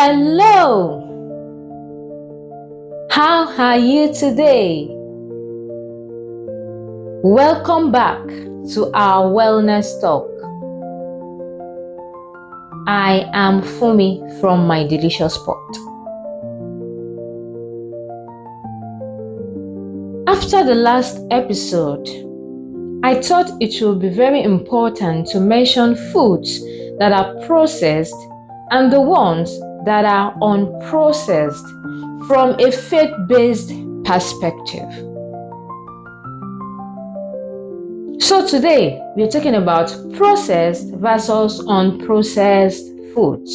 Hello! How are you today? Welcome back to our wellness talk. I am Fumi from My Delicious Pot. After the last episode, I thought it would be very important to mention foods that are processed and the ones that are unprocessed from a faith-based perspective. So today, we're talking about processed versus unprocessed foods.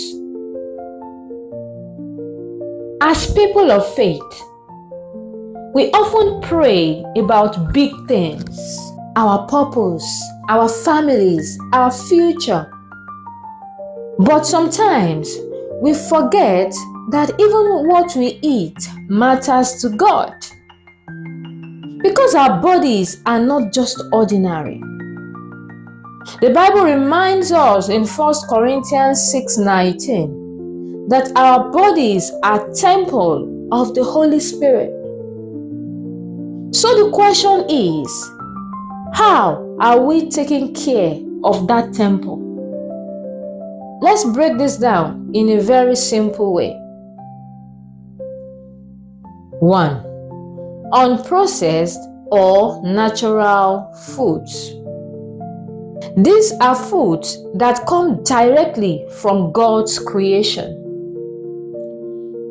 As people of faith, we often pray about big things, our purpose, our families, our future. But sometimes we forget that even what we eat matters to God. Because our bodies are not just ordinary. The Bible reminds us in 1 Corinthians 6:19 that our bodies are temple of the Holy Spirit. So the question is, how are we taking care of that temple? Let's break this down in a very simple way. 1. Unprocessed or natural foods. These are foods that come directly from God's creation.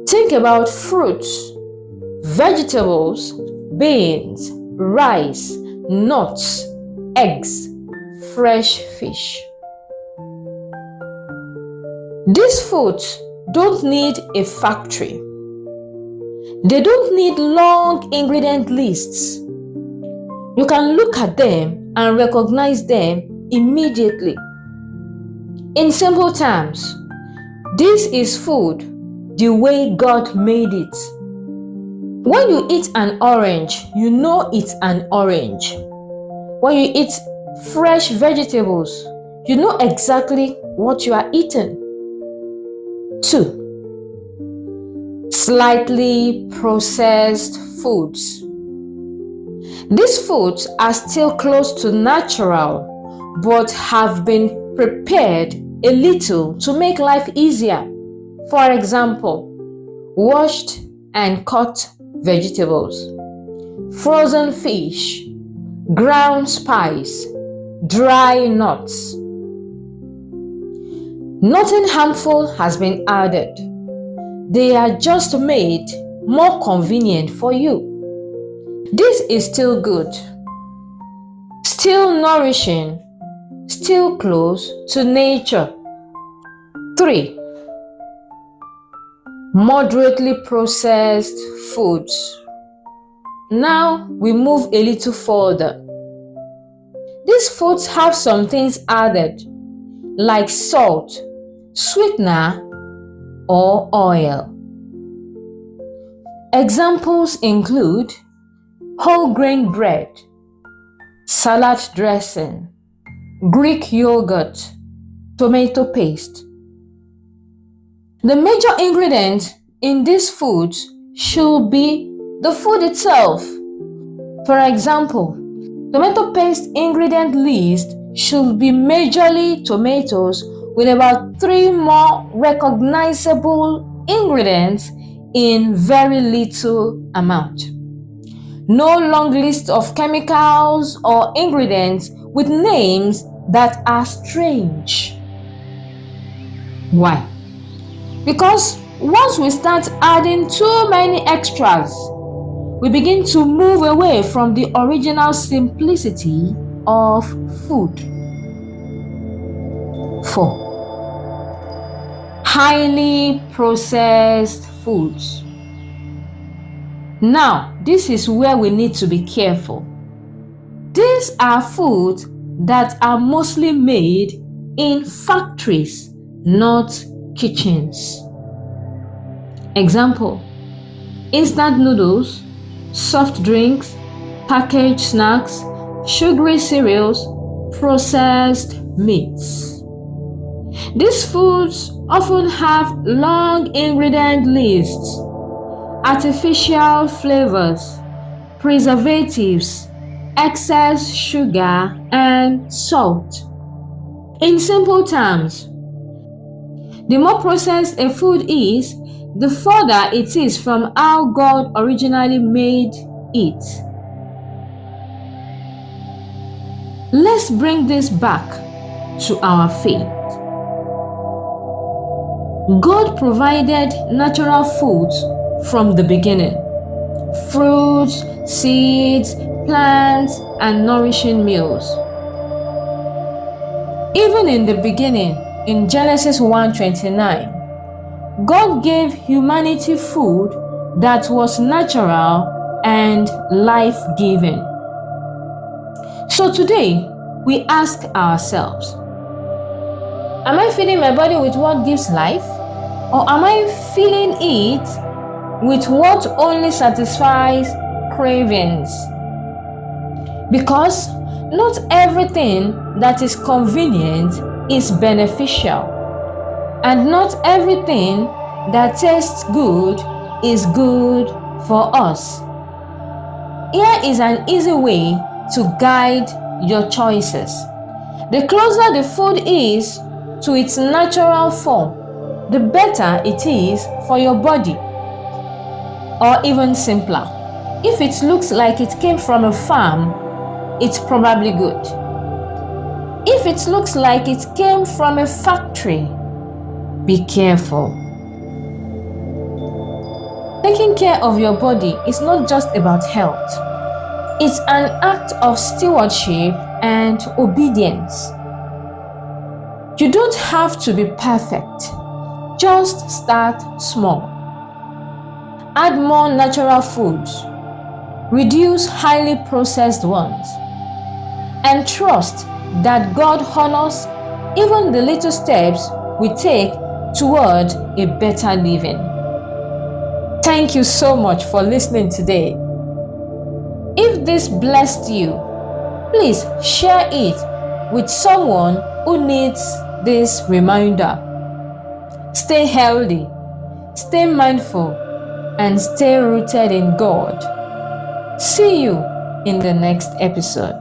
Think about fruits, vegetables, beans, rice, nuts, eggs, fresh fish. These foods don't need a factory. They don't need long ingredient lists. You can look at them and recognize them immediately. In simple terms, this is food the way God made it. When you eat an orange, you know it's an orange. When you eat fresh vegetables, you know exactly what you are eating. 2. Slightly processed foods. These foods are still close to natural, but have been prepared a little to make life easier. For example, washed and cut vegetables, frozen fish, ground spice, dry nuts. Nothing harmful has been added. They are just made more convenient for you. This is still good, still nourishing, still close to nature. 3. Moderately processed foods. Now we move a little further. These foods have some things added, like salt, sweetener, or oil. Examples include whole grain bread, salad dressing, Greek yogurt, tomato paste. The major ingredient in these foods should be the food itself. For example, tomato paste ingredient list should be majorly tomatoes with about 3 more recognizable ingredients in very little amount. No long list of chemicals or ingredients with names that are strange. Why? Because once we start adding too many extras, we begin to move away from the original simplicity of food. 4. Highly processed foods. Now, this is where we need to be careful. These are foods that are mostly made in factories, not kitchens. Example: instant noodles, soft drinks, packaged snacks, sugary cereals, processed meats. These foods often have long ingredient lists, artificial flavors, preservatives, excess sugar, and salt. In simple terms, the more processed a food is, the further it is from how God originally made it. Let's bring this back to our faith. God provided natural foods from the beginning: fruits, seeds, plants, and nourishing meals. Even in the beginning, in Genesis 1:29, God gave humanity food that was natural and life-giving. So today, we ask ourselves, am I feeding my body with what gives life? Or am I filling it with what only satisfies cravings? Because not everything that is convenient is beneficial, and not everything that tastes good is good for us. Here is an easy way to guide your choices. The closer the food is to its natural form, the better it is for your body. Or even simpler, if it looks like it came from a farm, it's probably good. If it looks like it came from a factory, be careful. Taking care of your body is not just about health. It's an act of stewardship and obedience. You don't have to be perfect. Just start small. Add more natural foods. Reduce highly processed ones. And trust that God honors even the little steps we take toward a better living. Thank you so much for listening today. If this blessed you, please share it with someone who needs this reminder. Stay healthy, stay mindful, and stay rooted in God. See you in the next episode.